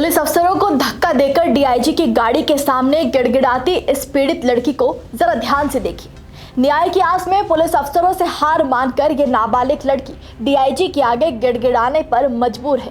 Police अफसरों को धक्का देकर डीआईजी की गाड़ी के सामने गिड़गिड़ाती इस पीड़ित लड़की को जरा ध्यान से देखिए। न्याय की आस में पुलिस अफसरों से हार मानकर ये नाबालिग लड़की डीआईजी के आगे गिड़गिड़ाने पर मजबूर है।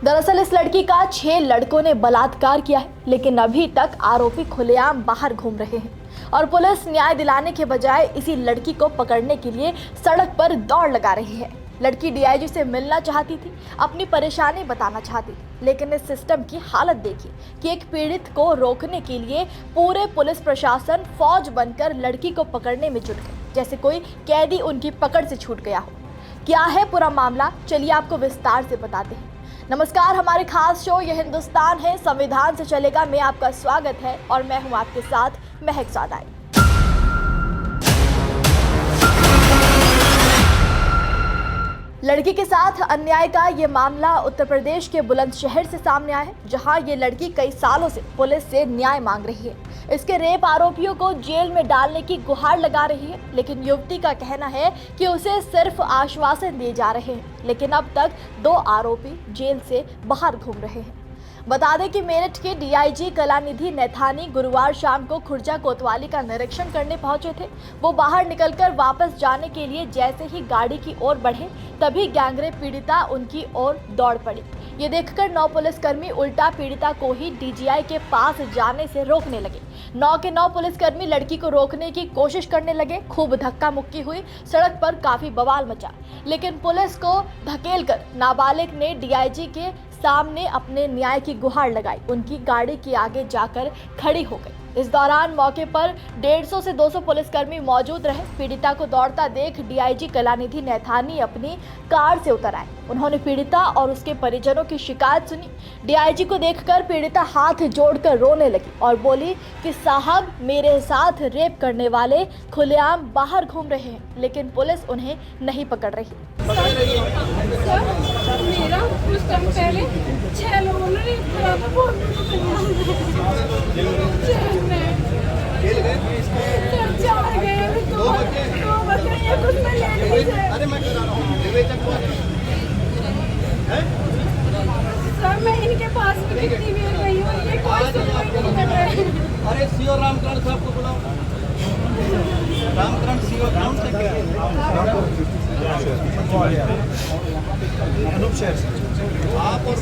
दरअसल इस लड़की का 6 लड़कों ने बलात्कार किया है, लेकिन अभी तक आरोपी खुलेआम बाहर घूम रहे हैं और पुलिस न्याय दिलाने के बजाय इसी लड़की को पकड़ने के लिए सड़क पर दौड़ लगा रही है। लड़की डीआईजी से मिलना चाहती थी, अपनी परेशानी बताना चाहती थी, लेकिन इस सिस्टम की हालत देखिए कि एक पीड़ित को रोकने के लिए पूरे पुलिस प्रशासन फौज बनकर लड़की को पकड़ने में जुट गए, जैसे कोई कैदी उनकी पकड़ से छूट गया हो। क्या है पूरा मामला, चलिए आपको विस्तार से बताते हैं। नमस्कार, हमारे खास शो ये हिंदुस्तान है, संविधान से चलेगा में आपका स्वागत है और मैं हूँ आपके साथ महक सादाई। लड़की के साथ अन्याय का ये मामला उत्तर प्रदेश के बुलंदशहर से सामने आया है, जहां ये लड़की कई सालों से पुलिस से न्याय मांग रही है। इसके रेप आरोपियों को जेल में डालने की गुहार लगा रही है, लेकिन युवती का कहना है कि उसे सिर्फ आश्वासन दिए जा रहे हैं, लेकिन अब तक 2 आरोपी जेल से बाहर घूम रहे हैं। बता दें कि मेरठ के डीआईजी कलानिधि नैथानी गुरुवार शाम को खुर्जा कोतवाली का निरीक्षण करने पहुंचे थे। वो बाहर निकलकर वापस जाने के लिए जैसे ही गाड़ी की ओर बढ़े, तभी गैंगरेप पीड़िता उनकी ओर दौड़ पड़ी। ये देखकर 9 पुलिसकर्मी उल्टा पीड़िता को ही डीजीआई के पास जाने से रोकने लगे। 9 के 9 पुलिसकर्मी लड़की को रोकने की कोशिश करने लगे। खूब धक्का मुक्की हुई, सड़क पर काफी बवाल मचा, लेकिन पुलिस को धकेलकर नाबालिग ने डीआईजी के सामने अपने न्याय की गुहार लगाई। उनकी गाड़ी के आगे जाकर खड़ी हो गई। इस दौरान मौके पर 150 से 200 पुलिसकर्मी मौजूद रहे। पीड़िता को दौड़ता देख डीआईजी कलानिधि नैथानी अपनी कार से उतर आए। उन्होंने पीड़िता और उसके परिजनों की शिकायत सुनी। डीआईजी को देखकर पीड़िता हाथ जोड़कर रोने लगी और बोली कि साहब, मेरे साथ रेप करने वाले खुलेआम बाहर घूम रहे हैं, लेकिन पुलिस उन्हें नहीं पकड़ रही। मेरा कुछ टाइम पहले 6 लोगों ने रेप करा था। सर मैं इनके पास भी कितनी देर गई हूँ, ये कोई सुनवाई नहीं कर रहे। अरे सीओ रामकरण साहब को बुलाओ। रामकरण सीओ ग्राउंड से आप और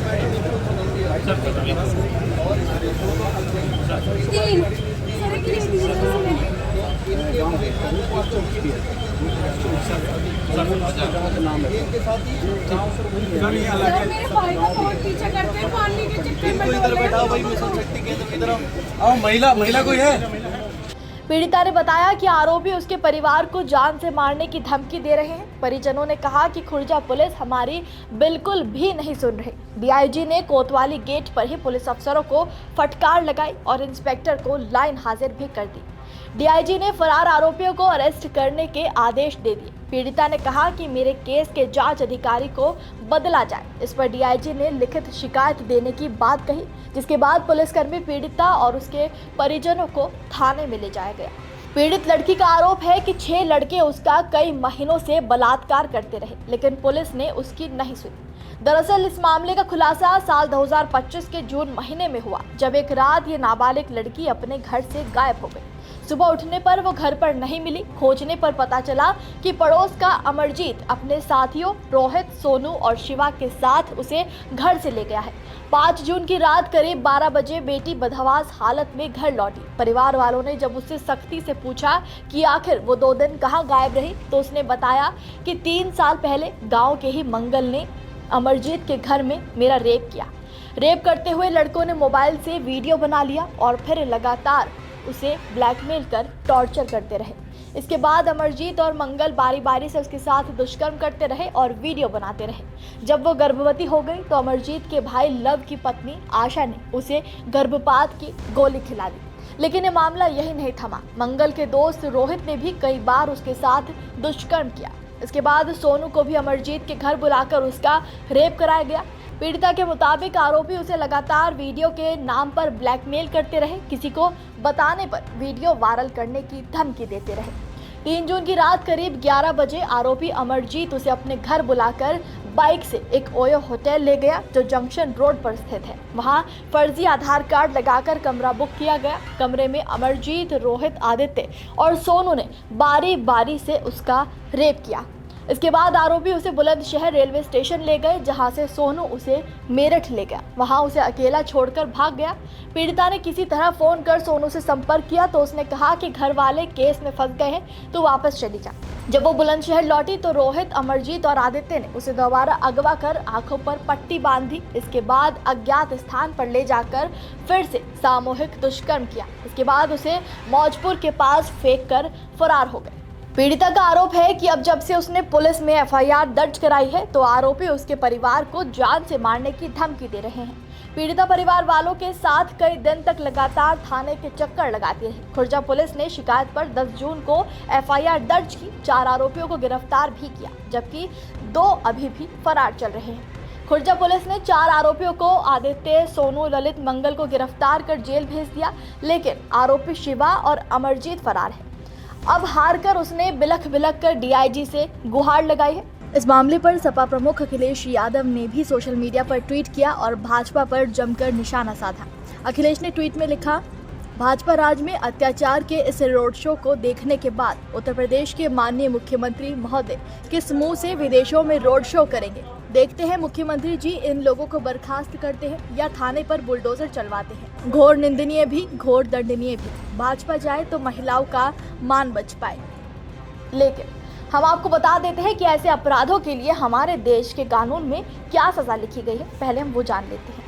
मेरे भाई को बहुत पीछा करते हैं, पानी के चक्कर में इधर बैठाओ भाई, मिशन शक्ति केंद्र इधर आओ। महिला कोई है? पीड़िता ने बताया कि आरोपी उसके परिवार को जान से मारने की धमकी दे रहे हैं। परिजनों ने कहा कि खुर्जा पुलिस हमारी बिल्कुल भी नहीं सुन रही। डीआईजी ने कोतवाली गेट पर ही पुलिस अफसरों को फटकार लगाई और इंस्पेक्टर को लाइन हाजिर भी कर दी। डीआईजी ने फरार आरोपियों को अरेस्ट करने के आदेश दे दिए। पीड़िता ने कहा कि मेरे केस के जांच अधिकारी को बदला जाए। इस पर डीआईजी ने लिखित शिकायत देने की बात कही, जिसके बाद पुलिसकर्मी पीड़िता और उसके परिजनों को थाने में ले जाया गया। पीड़ित लड़की का आरोप है कि 6 लड़के उसका कई महीनों से बलात्कार करते रहे, लेकिन पुलिस ने उसकी नहीं सुनी। दरअसल इस मामले का खुलासा साल 2025 के जून महीने में हुआ, जब एक रात ये नाबालिग लड़की अपने घर से गायब हो गई। सुबह उठने पर वो घर पर नहीं मिली। खोजने पर पता चला कि पड़ोस का अमरजीत अपने साथियों रोहित, सोनू और शिवा के साथ उसे घर से ले गया है। 5 जून की रात करीब 12 बजे बेटी बदहवास हालत में घर लौटी। परिवार वालों ने जब उससे सख्ती से पूछा कि आखिर वो 2 दिन कहाँ गायब रही, तो उसने बताया कि 3 साल पहले गाँव के ही मंगल ने अमरजीत के घर में मेरा रेप किया। रेप करते हुए लड़कों ने मोबाइल से वीडियो बना लिया और फिर लगातार उसे ब्लैकमेल कर टॉर्चर करते रहे। इसके बाद अमरजीत और मंगल बारी बारी से उसके साथ दुष्कर्म करते रहे और वीडियो बनाते रहे। जब वो गर्भवती हो गई तो अमरजीत के भाई लव की पत्नी आशा ने उसे गर्भपात की गोली खिला दी, लेकिन ये मामला यही नहीं थमा। मंगल के दोस्त रोहित ने भी कई बार उसके साथ दुष्कर्म किया। इसके बाद सोनू को भी अमरजीत के घर बुलाकर उसका रेप कराया गया। पीड़िता के मुताबिक आरोपी उसे लगातार वीडियो के नाम पर ब्लैकमेल करते रहे। किसी को बताने पर वीडियो वायरल करने की धमकी देते रहे। 3 जून की रात करीब 11 बजे आरोपी अमरजीत उसे अपने घर बुलाकर बाइक से एक ओयो होटल ले गया जो जंक्शन रोड पर स्थित है। वहां फर्जी आधार कार्ड लगाकर कमरा बुक किया गया। कमरे में अमरजीत, रोहित, आदित्य और सोनू ने बारी बारी से उसका रेप किया। इसके बाद आरोपी उसे बुलंदशहर रेलवे स्टेशन ले गए, जहां से सोनू उसे मेरठ ले गया। वहां उसे अकेला छोड़कर भाग गया। पीड़िता ने किसी तरह फोन कर सोनू से संपर्क किया तो उसने कहा कि घर वाले केस में फंस गए हैं तो वापस चली जा। जब वो बुलंदशहर लौटी तो रोहित, अमरजीत और आदित्य ने उसे दोबारा अगवा कर आंखों पर पट्टी बांधी। इसके बाद अज्ञात स्थान पर ले जाकर फिर से सामूहिक दुष्कर्म किया। इसके बाद उसे मौजपुर के पास फेंक कर फरार हो गए। पीड़िता का आरोप है कि अब जब से उसने पुलिस में एफआईआर दर्ज कराई है तो आरोपी उसके परिवार को जान से मारने की धमकी दे रहे हैं। पीड़िता परिवार वालों के साथ कई दिन तक लगातार थाने के चक्कर लगाती रही। खुर्जा पुलिस ने शिकायत पर 10 जून को एफआईआर दर्ज की। 4 आरोपियों को गिरफ्तार भी किया, जबकि 2 अभी भी फरार चल रहे हैं। खुर्जा पुलिस ने 4 आरोपियों को आदित्य, सोनू, ललित, मंगल को गिरफ्तार कर जेल भेज दिया, लेकिन आरोपी शिवा और अमरजीत फरार है। अब हार कर उसने बिलख बिलख कर डीआईजी से गुहार लगाई है। इस मामले पर सपा प्रमुख अखिलेश यादव ने भी सोशल मीडिया पर ट्वीट किया और भाजपा पर जमकर निशाना साधा। अखिलेश ने ट्वीट में लिखा, भाजपा राज में अत्याचार के इस रोड शो को देखने के बाद उत्तर प्रदेश के माननीय मुख्यमंत्री महोदय किस मुंह से विदेशों में रोड शो करेंगे। देखते हैं मुख्यमंत्री जी इन लोगों को बर्खास्त करते हैं या थाने पर बुलडोजर चलवाते हैं। घोर निंदनीय भी, घोर दंडनीय भी। भाजपा जाए तो महिलाओं का मान बच पाए। लेकिन हम आपको बता देते हैं कि ऐसे अपराधों के लिए हमारे देश के कानून में क्या सजा लिखी गई है, पहले हम वो जान लेते हैं।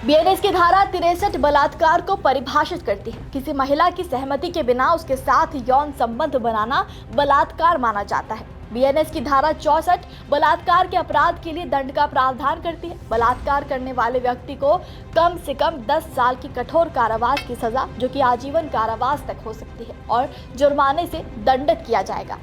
बीएनएस की धारा 63 बलात्कार को परिभाषित करती है। किसी महिला की सहमति के बिना उसके साथ यौन संबंध बनाना बलात्कार माना जाता है। बीएनएस की धारा 64 बलात्कार के अपराध के लिए दंड का प्रावधान करती है। बलात्कार करने वाले व्यक्ति को कम से कम 10 साल की कठोर कारावास की सजा, जो कि आजीवन कारावास तक हो सकती है, और जुर्माने से दंडित किया जाएगा।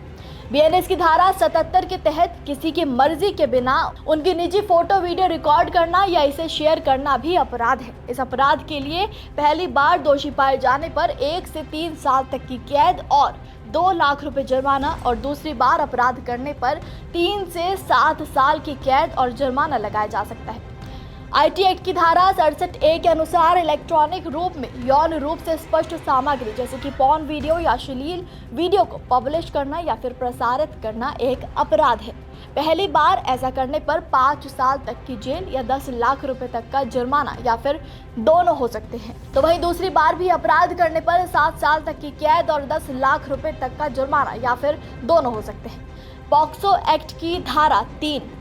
बीएनएस की धारा 77 के तहत किसी की मर्जी के बिना उनकी निजी फोटो वीडियो रिकॉर्ड करना या इसे शेयर करना भी अपराध है। इस अपराध के लिए पहली बार दोषी पाए जाने पर 1 से 3 साल तक की कैद और 2 लाख रुपए जुर्माना, और दूसरी बार अपराध करने पर 3 से 7 साल की कैद और जुर्माना लगाया जा सकता है। आईटी एक्ट की धारा 67A के अनुसार इलेक्ट्रॉनिक रूप में यौन रूप से स्पष्ट सामग्री जैसे कि पॉर्न वीडियो या अश्लील वीडियो को पब्लिश करना या फिर प्रसारित करना एक अपराध है। पहली बार ऐसा करने पर 5 साल तक की जेल या 10 लाख रुपए तक का जुर्माना या फिर दोनों हो सकते हैं। तो वहीं दूसरी बार भी अपराध करने पर 7 साल तक की कैद और 10 लाख रुपए तक का जुर्माना या फिर दोनों हो सकते हैं। पॉक्सो एक्ट की धारा 3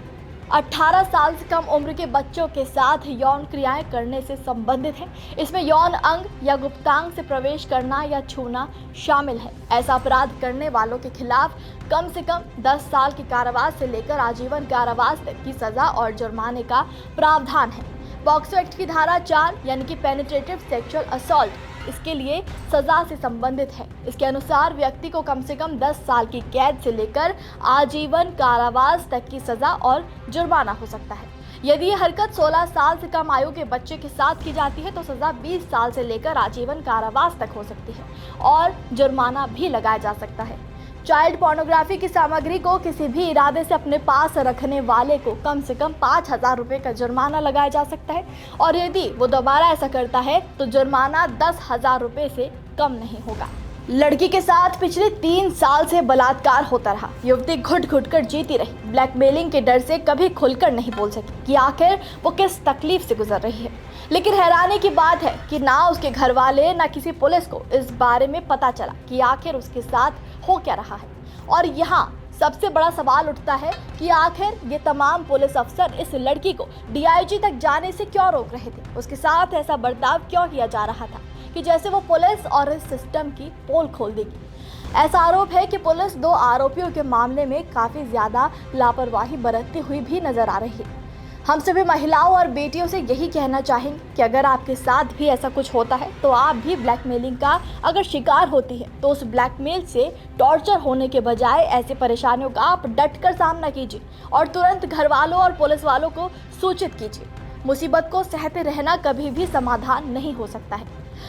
18 साल से कम उम्र के बच्चों के साथ यौन क्रियाएं करने से संबंधित है। इसमें यौन अंग या गुप्तांग से प्रवेश करना या छूना शामिल है। ऐसा अपराध करने वालों के खिलाफ कम से कम 10 साल की कारावास से लेकर आजीवन कारावास तक की सजा और जुर्माने का प्रावधान है। पॉक्सो एक्ट की धारा 4 यानी कि पेनिट्रेटिव सेक्सुअल असॉल्ट इसके लिए सजा से संबंधित है। इसके अनुसार व्यक्ति को कम से कम 10 साल की कैद से लेकर आजीवन कारावास तक की सजा और जुर्माना हो सकता है। यदि ये हरकत 16 साल से कम आयु के बच्चे के साथ की जाती है तो सजा 20 साल से लेकर आजीवन कारावास तक हो सकती है और जुर्माना भी लगाया जा सकता है। चाइल्ड पोर्नोग्राफी की सामग्री को किसी भी इरादे से अपने पास रखने वाले को कम से कम 5,000 रुपये का जुर्माना लगाया जा सकता है, और यदि वो दोबारा ऐसा करता है तो जुर्माना 10,000 रुपये से कम नहीं होगा। लड़की के साथ पिछले 3 साल से बलात्कार होता रहा। युवती घुट घुट कर जीती रही। ब्लैकमेलिंग के डर से कभी खुलकर नहीं बोल सकी कि आखिर वो किस तकलीफ से गुजर रही है। लेकिन हैरानी की बात है कि ना उसके घर वाले ना किसी पुलिस को इस बारे में पता चला कि आखिर उसके साथ हो क्या रहा है। और यहाँ सबसे बड़ा सवाल उठता है कि आखिर ये तमाम पुलिस अफसर इस लड़की को डीआईजी तक जाने से क्यों रोक रहे थे। उसके साथ ऐसा बर्ताव क्यों किया जा रहा था कि जैसे वो पुलिस और इस सिस्टम की पोल खोल देगी। ऐसा आरोप है कि पुलिस 2 आरोपियों के मामले में काफ़ी ज़्यादा लापरवाही बरतती हुई भी नजर आ रही है। हम सभी महिलाओं और बेटियों से यही कहना चाहेंगे कि अगर आपके साथ भी ऐसा कुछ होता है तो आप भी ब्लैकमेलिंग का अगर शिकार होती है तो उस ब्लैकमेल से टॉर्चर होने के बजाय ऐसी परेशानियों का आप डटकर सामना कीजिए और तुरंत घर वालों और पुलिस वालों को सूचित कीजिए। मुसीबत को सहते रहना कभी भी समाधान नहीं हो सकता है,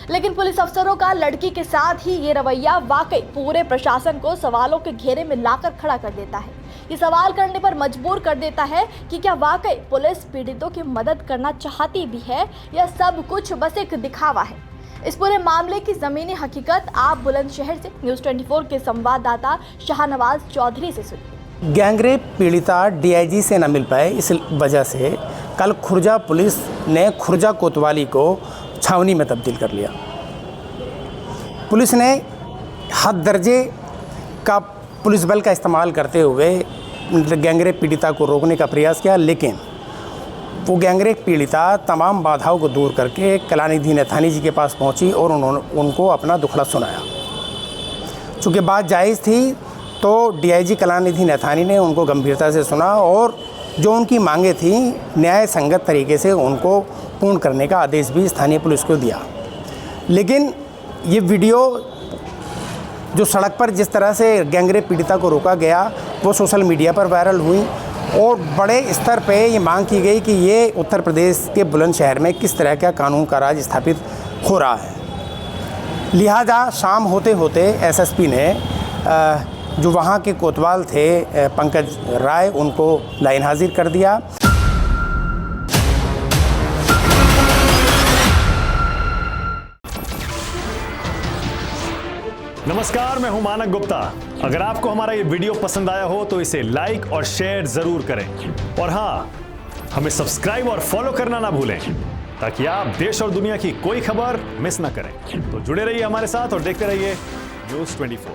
लेकिन पुलिस अफसरों का लड़की के साथ ही ये रवैया वाकई पूरे प्रशासन को सवालों के घेरे में लाकर खड़ा कर देता है। ये सवाल करने पर मजबूर कर देता है कि क्या वाकई पुलिस पीड़ितों की मदद करना चाहती भी है या सब कुछ बस एक दिखावा है। इस पूरे मामले की जमीनी हकीकत आप बुलंदशहर से न्यूज़ 24 के संवाददाता शाहनवाज चौधरी से सुनिए। गैंगरेप पीड़िता डीआईजी से न मिल पाए, इस वजह से कल खुर्जा पुलिस ने खुर्जा कोतवाली को छावनी में तब्दील कर लिया। पुलिस ने हद दर्जे का पुलिस बल का इस्तेमाल करते हुए गैंगरेप पीड़िता को रोकने का प्रयास किया, लेकिन वो गैंगरेप पीड़िता तमाम बाधाओं को दूर करके कलानिधि नैथानी जी के पास पहुंची और उन्होंने उनको अपना दुखड़ा सुनाया। चूँकि बात जायज़ थी तो डीआईजी कलानिधि नैथानी ने उनको गंभीरता से सुना और जो उनकी मांगें थीं न्याय संगत तरीके से उनको पूर्ण करने का आदेश भी स्थानीय पुलिस को दिया। लेकिन ये वीडियो जो सड़क पर जिस तरह से गैंगरेप पीड़िता को रोका गया वो सोशल मीडिया पर वायरल हुई और बड़े स्तर पे ये मांग की गई कि ये उत्तर प्रदेश के बुलंदशहर में किस तरह का कानून का राज स्थापित हो रहा है। लिहाजा शाम होते होते एसएसपी ने जो वहाँ के कोतवाल थे पंकज राय, उनको लाइन हाजिर कर दिया। नमस्कार, मैं हूं मानक गुप्ता। अगर आपको हमारा ये वीडियो पसंद आया हो तो इसे लाइक और शेयर जरूर करें और हाँ, हमें सब्सक्राइब और फॉलो करना ना भूलें ताकि आप देश और दुनिया की कोई खबर मिस ना करें। तो जुड़े रहिए हमारे साथ और देखते रहिए न्यूज़ 24।